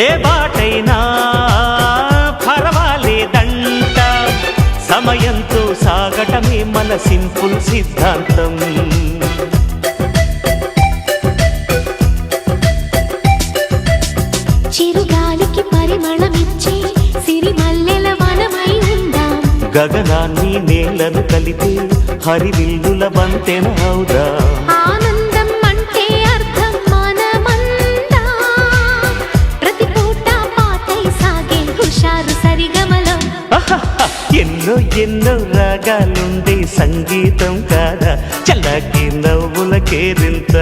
ఏ బాటైనా పర్వాలేదంట, సమయంతో సాగటమే మన సింపుల్ సిద్ధాంతం. చిరుగాలికి పరిమళమిచ్చే సిరిమల్లెల వనమై ఉందాం, గగనాన్ని నేలను కలిపే హరివిల్లుల బంతెన అవుదాం. ఆనందం అంటే అర్థం మనమందా, ప్రతి పూట పాటై సాగే హుషారు సరిగమలో. ఎన్నో ఎన్నో రాగాలుండే సంగీతం కాదా, చల్లకి నవ్వుల కేరింత.